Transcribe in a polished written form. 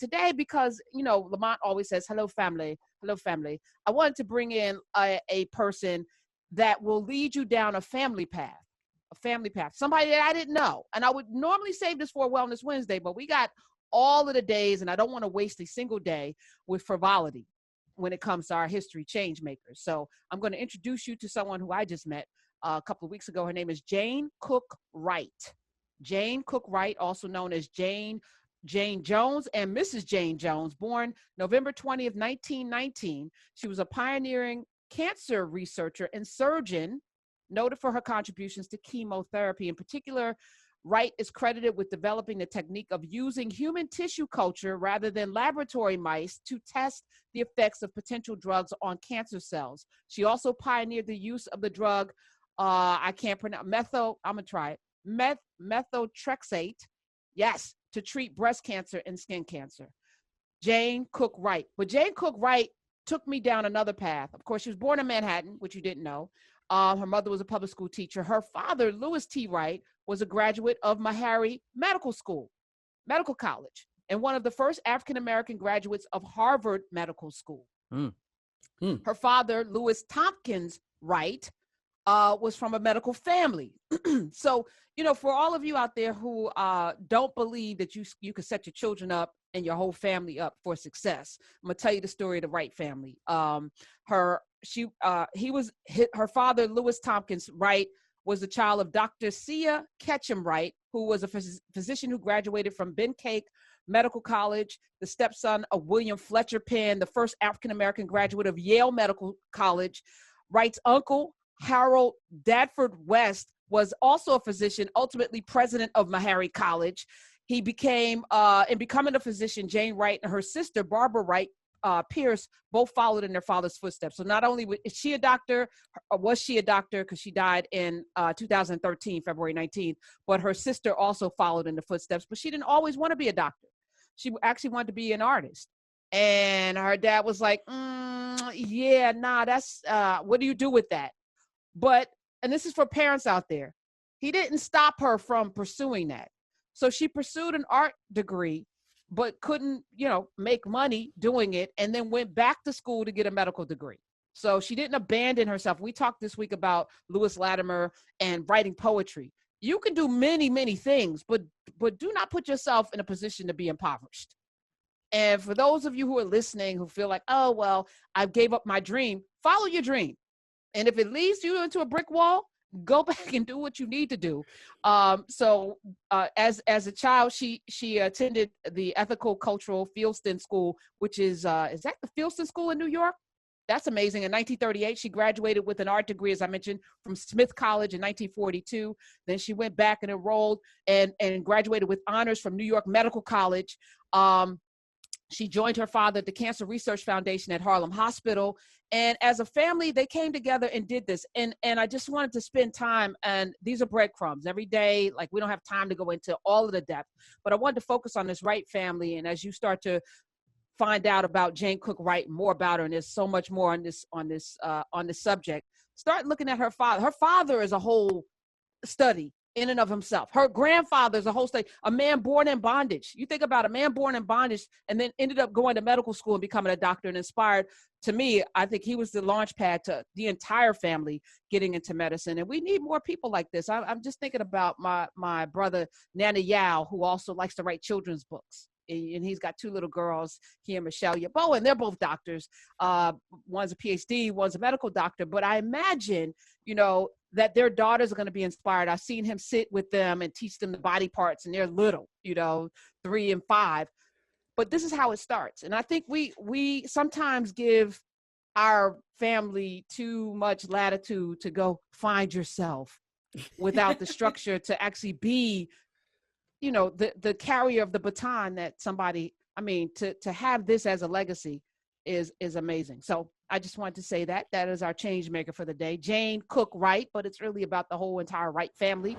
today, because, Lamont always says, hello, family. Hello, family. I wanted to bring in a person that will lead you down a family path, somebody that I didn't know. And I would normally save this for Wellness Wednesday, but we got all of the days, and I don't want to waste a single day with frivolity when it comes to our history change makers. So I'm going to introduce you to someone who I just met a couple of weeks ago. Her name is Jane Cooke Wright. Jane Cooke Wright, also known as Jane Jones and Mrs. Jane Jones, born November 20th, 1919. She was a pioneering cancer researcher and surgeon, noted for her contributions to chemotherapy. In particular, Wright is credited with developing the technique of using human tissue culture rather than laboratory mice to test the effects of potential drugs on cancer cells. She also pioneered the use of the drug, I can't pronounce, methotrexate, yes, to treat breast cancer and skin cancer. Jane Cooke Wright. But Jane Cooke Wright took me down another path. Of course, she was born in Manhattan, which you didn't know. Her mother was a public school teacher. Her father, Louis T. Wright, was a graduate of Meharry Medical College, and one of the first African-American graduates of Harvard Medical School. Her father, Louis Tompkins Wright, was from a medical family. So, for all of you out there who don't believe that you could set your children up and your whole family up for success, I'm gonna tell you the story of the Wright family. Her father, Louis Tompkins Wright, was the child of Dr. Sia Ketchum Wright, who was a physician who graduated from Ben Cake Medical College, the stepson of William Fletcher Penn, the first African-American graduate of Yale Medical College. Wright's uncle, Harold Dadford West, was also a physician, ultimately president of Meharry College. He becoming a physician, Jane Wright and her sister, Barbara Wright Pierce, both followed in their father's footsteps. So not only was she a doctor, because she died in 2013, February 19th, but her sister also followed in the footsteps, but she didn't always want to be a doctor. She actually wanted to be an artist. And her dad was like, that's, what do you do with that? And this is for parents out there, he didn't stop her from pursuing that. So she pursued an art degree, but couldn't, make money doing it, and then went back to school to get a medical degree. So she didn't abandon herself. We talked this week about Lewis Latimer and writing poetry. You can do many, many things, but do not put yourself in a position to be impoverished. And for those of you who are listening who feel like, oh, well, I gave up my dream, follow your dream. And if it leads you into a brick wall, go back and do what you need to do. As a child, she attended the Ethical Cultural Fieldston School, which is that the Fieldston School in New York? That's amazing. In 1938, she graduated with an art degree, as I mentioned, from Smith College in 1942. Then she went back and enrolled and graduated with honors from New York Medical College. She joined her father at the Cancer Research Foundation at Harlem Hospital. And as a family, they came together and did this. And I just wanted to spend time, and these are breadcrumbs every day. Like, we don't have time to go into all of the depth, but I wanted to focus on this Wright family. And as you start to find out about Jane Cooke Wright, more about her, and there's so much more on this subject, start looking at her father. Her father is a whole study in and of himself. Her grandfather is a whole study, a man born in bondage. You think about a man born in bondage and then ended up going to medical school and becoming a doctor, and inspired, to me, I think he was the launch pad to the entire family getting into medicine. And we need more people like this. I'm just thinking about my brother, Nana Yao, who also likes to write children's books. And he's got two little girls, he and Michelle Yabo, and they're both doctors. One's a PhD, one's a medical doctor. But I imagine, that their daughters are going to be inspired. I've seen him sit with them and teach them the body parts, and they're little, 3 and 5. But this is how it starts. And I think we sometimes give our family too much latitude to go find yourself without the structure to actually be, the carrier of the baton that somebody, to have this as a legacy is amazing. So I just wanted to say that is our change maker for the day, Jane Cooke Wright, but it's really about the whole entire Wright family.